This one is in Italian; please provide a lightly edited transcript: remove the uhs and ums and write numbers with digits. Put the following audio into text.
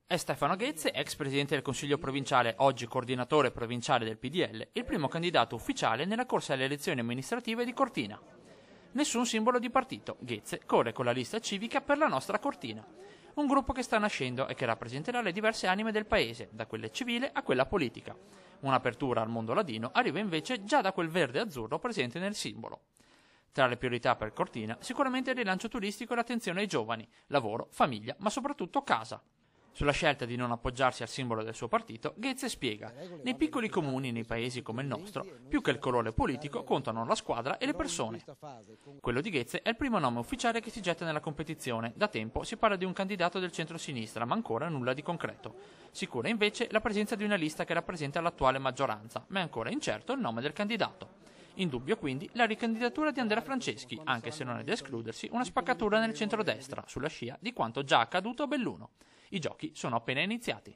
È Stefano Ghezze, ex presidente del Consiglio provinciale, oggi coordinatore provinciale del PDL, il primo candidato ufficiale nella corsa alle elezioni amministrative di Cortina. Nessun simbolo di partito, Ghezze corre con la lista civica per la nostra Cortina. Un gruppo che sta nascendo e che rappresenterà le diverse anime del paese, da quella civile a quella politica. Un'apertura al mondo ladino arriva invece già da quel verde azzurro presente nel simbolo. Tra le priorità per Cortina, sicuramente il rilancio turistico e l'attenzione ai giovani, lavoro, famiglia, ma soprattutto casa. Sulla scelta di non appoggiarsi al simbolo del suo partito, Ghezze spiega: nei piccoli comuni, nei paesi come il nostro, più che il colore politico contano la squadra e le persone. Quello di Ghezze è il primo nome ufficiale che si getta nella competizione. Da tempo si parla di un candidato del centro-sinistra, ma ancora nulla di concreto. Sicura invece la presenza di una lista che rappresenta l'attuale maggioranza, ma è ancora incerto il nome del candidato. Indubbio quindi la ricandidatura di Andrea Franceschi, anche se non è da escludersi una spaccatura nel centrodestra, sulla scia di quanto già accaduto a Belluno. I giochi sono appena iniziati.